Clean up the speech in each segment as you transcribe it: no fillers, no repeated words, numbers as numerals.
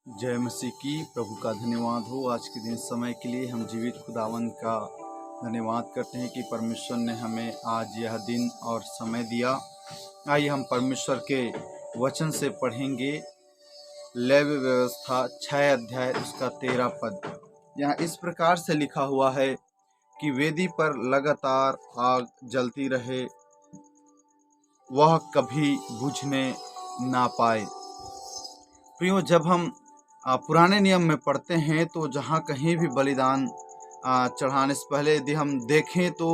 जय मसीह की। प्रभु का धन्यवाद हो आज के दिन समय के लिए। हम जीवित खुदावंद का धन्यवाद करते हैं कि परमेश्वर ने हमें आज यह दिन और समय दिया। आइए हम परमेश्वर के वचन से पढ़ेंगे लेवी व्यवस्था 6 अध्याय उसका 13 पद। यहाँ इस प्रकार से लिखा हुआ है कि वेदी पर लगातार आग जलती रहे, वह कभी बुझने ना पाए। प्रियो, जब हम पुराने नियम में पढ़ते हैं तो जहाँ कहीं भी बलिदान चढ़ाने से पहले यदि हम देखें तो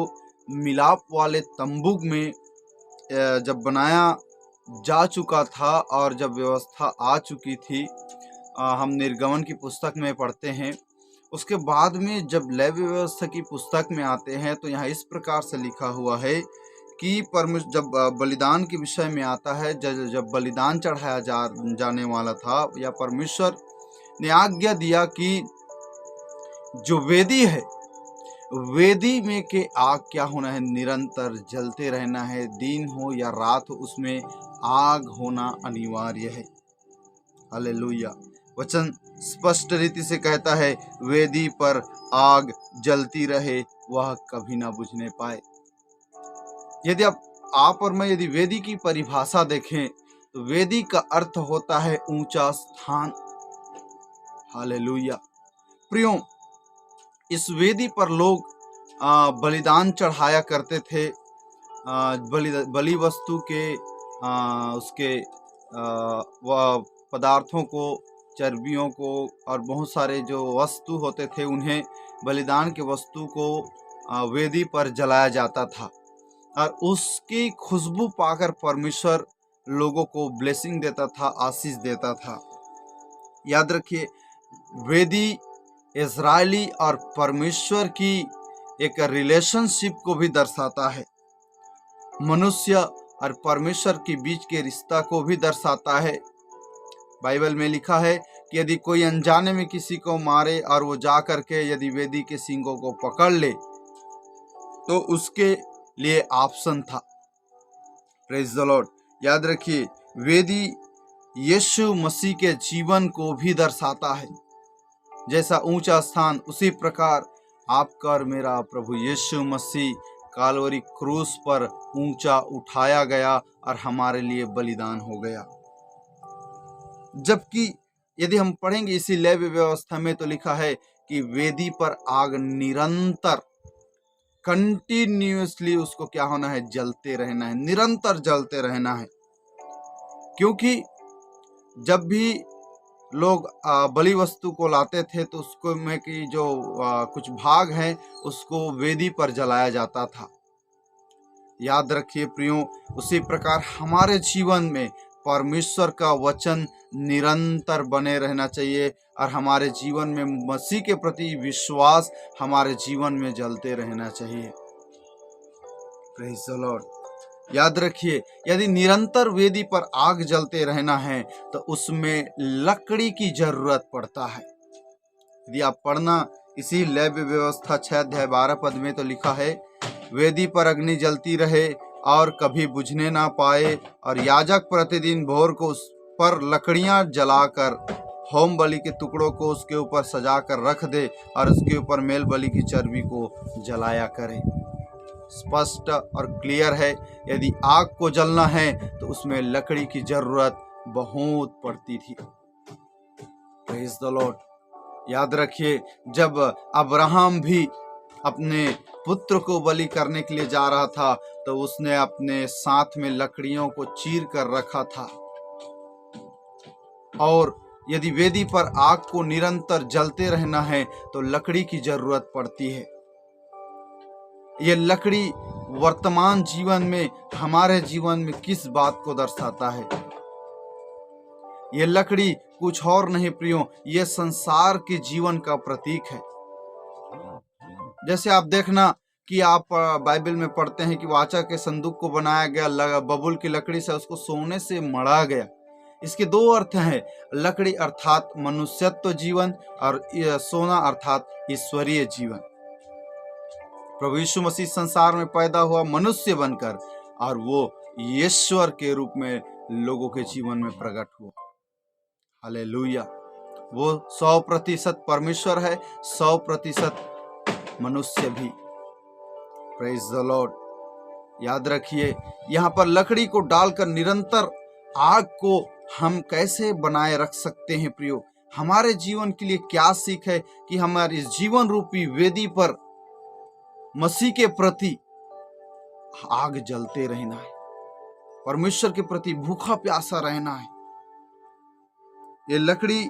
मिलाप वाले तंबू में जब बनाया जा चुका था और जब व्यवस्था आ चुकी थी, हम निर्गमन की पुस्तक में पढ़ते हैं। उसके बाद में जब लेवी व्यवस्था की पुस्तक में आते हैं तो यहाँ इस प्रकार से लिखा हुआ है कि जब बलिदान के विषय में आता है, जब बलिदान चढ़ाया जाने वाला था, या परमेश्वर ने आज्ञा दिया कि जो वेदी है, वेदी में के आग क्या होना है, निरंतर जलते रहना है। दिन हो या रात हो, उसमें आग होना अनिवार्य है। हालेलुया। वचन स्पष्ट रीति से कहता है, वेदी पर आग जलती रहे, वह कभी ना बुझने पाए। यदि आप और मैं यदि वेदी की परिभाषा देखें तो वेदी का अर्थ होता है ऊंचा स्थान। हालेलुया। प्रियो, इस वेदी पर लोग बलिदान चढ़ाया करते थे। बलि वस्तु के उसके पदार्थों को, चर्बियों को और बहुत सारे जो वस्तु होते थे, उन्हें बलिदान के वस्तु को वेदी पर जलाया जाता था और उसकी खुशबू पाकर परमेश्वर लोगों को ब्लेसिंग देता था, आशीष देता था। याद रखिए, वेदी इज़राइली और परमेश्वर की एक रिलेशनशिप को भी दर्शाता है। मनुष्य और परमेश्वर के बीच के रिश्ता को भी दर्शाता है। बाइबल में लिखा है कि यदि कोई अनजाने में किसी को मारे और वो जा करके यदि वेदी के सींगों को पकड़ ले तो उसके लिए ऑप्शन था। Praise the Lord. याद रखिए, वेदी यीशु मसीह के जीवन को भी दर्शाता है। जैसा ऊंचा स्थान, उसी प्रकार आपका और मेरा प्रभु यीशु मसीह कालवरी क्रूस पर ऊंचा उठाया गया और हमारे लिए बलिदान हो गया। जबकि यदि हम पढ़ेंगे इसी लेवी व्यवस्था में तो लिखा है कि वेदी पर आग निरंतर, कंटिन्यूअसली उसको क्या होना है, जलते रहना है, निरंतर जलते रहना है। क्योंकि जब भी लोग बलि वस्तु को लाते थे तो उसको में की जो कुछ भाग है उसको वेदी पर जलाया जाता था। याद रखिए प्रियो, उसी प्रकार हमारे जीवन में परमेश्वर का वचन निरंतर बने रहना चाहिए और हमारे जीवन में मसीह के प्रति विश्वास हमारे जीवन में जलते रहना चाहिए। Praise the Lord. याद रखिए, यदि निरंतर वेदी पर आग जलते रहना है तो उसमें लकड़ी की जरूरत पड़ता है। यदि आप पढ़ना इसी लेवी व्यवस्था 6 अध्याय 12 पद में तो लिखा है, वेदी पर अग्नि जलती रहे और कभी बुझने ना पाए, और याजक प्रतिदिन भोर को उस पर लकड़ियां जलाकर होम बलि के टुकड़ों को उसके ऊपर सजा कर रख दे और उसके ऊपर मेल बलि की चर्बी को जलाया करे। स्पष्ट और क्लियर है, यदि आग को जलना है तो उसमें लकड़ी की जरूरत बहुत पड़ती थी। Praise the Lord. याद रखिए, जब अब्राहम भी अपने पुत्र को बलि करने के लिए जा रहा था तो उसने अपने साथ में लकड़ियों को चीर कर रखा था। और यदि वेदी पर आग को निरंतर जलते रहना है तो लकड़ी की जरूरत पड़ती है। ये लकड़ी वर्तमान जीवन में, हमारे जीवन में किस बात को दर्शाता है? ये लकड़ी कुछ और नहीं प्रियो, ये संसार के जीवन का प्रतीक है। जैसे आप देखना कि आप बाइबल में पढ़ते हैं कि वाचा के संदूक को बनाया गया बबूल की लकड़ी से, उसको सोने से मढ़ा गया। इसके दो अर्थ हैं, लकड़ी अर्थात मनुष्यत्व जीवन और सोना अर्थात ईश्वरीय जीवन। प्रभु यीशु मसीह संसार में पैदा हुआ मनुष्य बनकर और वो ईश्वर के रूप में लोगों के जीवन में प्रकट हुआ। हालेलुया। वो 100% परमेश्वर है, 100% मनुष्य भी। Praise the Lord. याद रखिए, यहाँ पर लकड़ी को डालकर निरंतर आग को हम कैसे बनाए रख सकते हैं प्रियो। हमारे जीवन के लिए क्या सीख है कि हमारे जीवन रूपी वेदी पर मसीह के प्रति आग जलते रहना है, परमेश्वर के प्रति भूखा प्यासा रहना है। ये लकड़ी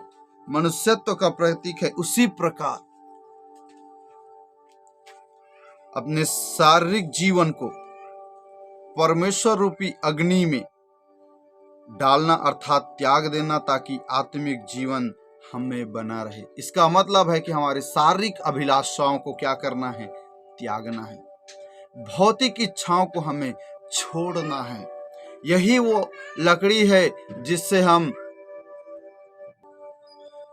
मनुष्यत्व का प्रतीक है, उसी प्रकार अपने शारीरिक जीवन को परमेश्वर रूपी अग्नि में डालना अर्थात त्याग देना, ताकि आत्मिक जीवन हमें बना रहे। इसका मतलब है कि हमारे शारीरिक अभिलाषाओं को क्या करना है, त्यागना है। भौतिक इच्छाओं को हमें छोड़ना है। यही वो लकड़ी है जिससे हम,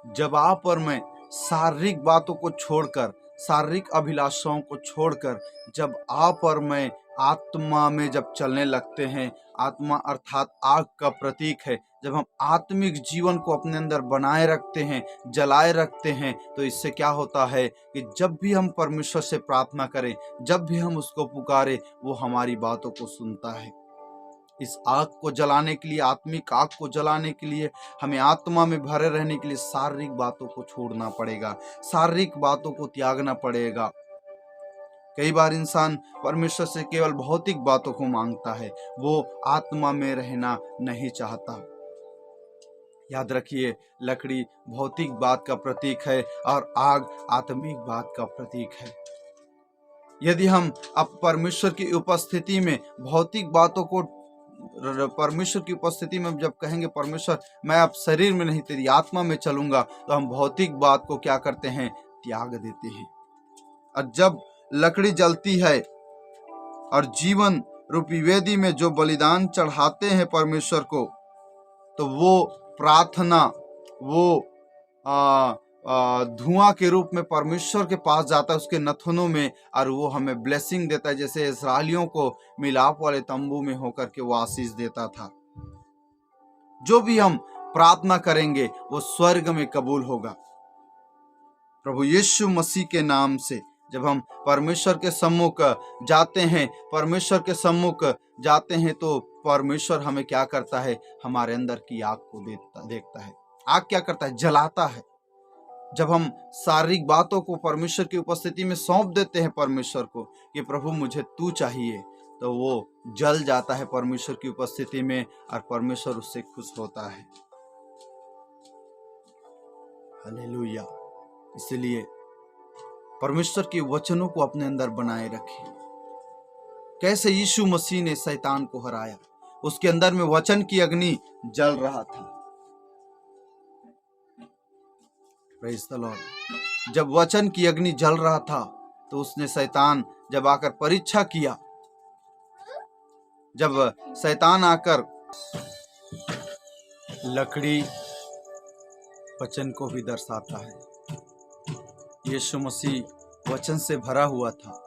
जब आप और मैं शारीरिक बातों को छोड़कर, शारीरिक अभिलाषाओं को छोड़कर, जब आप और मैं आत्मा में जब चलने लगते हैं, आत्मा अर्थात आग का प्रतीक है, जब हम आत्मिक जीवन को अपने अंदर बनाए रखते हैं, जलाए रखते हैं, तो इससे क्या होता है कि जब भी हम परमेश्वर से प्रार्थना करें, जब भी हम उसको पुकारें, वो हमारी बातों को सुनता है। इस आग को जलाने के लिए, आत्मिक आग को जलाने के लिए हमें आत्मा में भरे रहने के लिए शारीरिक बातों को छोड़ना पड़ेगा, शारीरिक बातों को त्यागना पड़ेगा। कई बार इंसान परमेश्वर से केवल भौतिक बातों को मांगता है, वो आत्मा में रहना नहीं चाहता। याद रखिए, लकड़ी भौतिक बात का प्रतीक है और आग आत्मिक बात का प्रतीक है। यदि हम अब परमेश्वर की उपस्थिति में भौतिक बातों को, परमेश्वर की उपस्थिति में जब कहेंगे परमेश्वर मैं अब शरीर में नहीं तेरी आत्मा में चलूंगा, तो हम भौतिक बात को क्या करते हैं, त्याग देते हैं। और जब लकड़ी जलती है और जीवन रूपी वेदी में जो बलिदान चढ़ाते हैं परमेश्वर को, तो वो प्रार्थना, वो धुआं के रूप में परमेश्वर के पास जाता है, उसके नथनों में, और वो हमें ब्लेसिंग देता है, जैसे इस्राएलियों को मिलाप वाले तंबू में होकर के वो आशीष देता था। जो भी हम प्रार्थना करेंगे वो स्वर्ग में कबूल होगा। प्रभु यीशु मसीह के नाम से जब हम परमेश्वर के सम्मुख जाते हैं, परमेश्वर के सम्मुख जाते हैं, तो परमेश्वर हमें क्या करता है, हमारे अंदर की आग को देखता है। आग क्या करता है, जलाता है। जब हम शारीरिक बातों को परमेश्वर की उपस्थिति में सौंप देते हैं परमेश्वर को कि प्रभु मुझे तू चाहिए, तो वो जल जाता है परमेश्वर की उपस्थिति में और परमेश्वर उससे खुश होता है। हालेलुया। इसलिए परमेश्वर के वचनों को अपने अंदर बनाए रखें। कैसे यीशु मसीह ने शैतान को हराया, उसके अंदर में वचन की अग्नि जल रहा था। Praise the Lord. जब वचन की अग्नि जल रहा था, तो उसने, शैतान जब आकर परीक्षा किया, जब शैतान आकर, लकड़ी वचन को भी दर्शाता है। यीशु मसीह वचन से भरा हुआ था,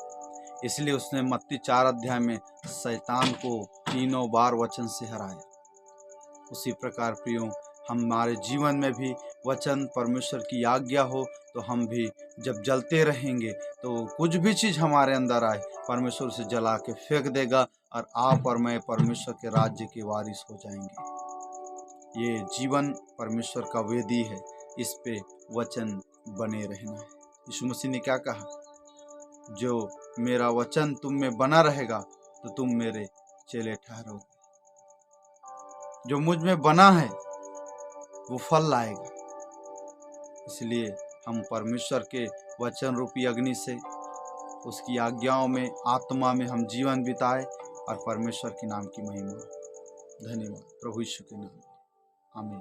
इसलिए उसने मत्ती 4 अध्याय में शैतान को 3 बार वचन से हराया। उसी प्रकार प्रियो, हमारे जीवन में भी वचन परमेश्वर की आज्ञा हो, तो हम भी जब जलते रहेंगे, तो कुछ भी चीज़ हमारे अंदर आए, परमेश्वर से जला के फेंक देगा और आप और मैं परमेश्वर के राज्य के वारिस हो जाएंगे। ये जीवन परमेश्वर का वेदी है, इस पे वचन बने रहना है। यीशु मसीह ने क्या कहा, जो मेरा वचन तुम में बना रहेगा तो तुम मेरे चेले ठहरोगे। जो मुझ में बना है वो फल लाएगा। इसलिए हम परमेश्वर के वचन रूपी अग्नि से, उसकी आज्ञाओं में, आत्मा में हम जीवन बिताए और परमेश्वर के नाम की महिमा। धन्यवाद प्रभु यीशु के नाम। आमीन।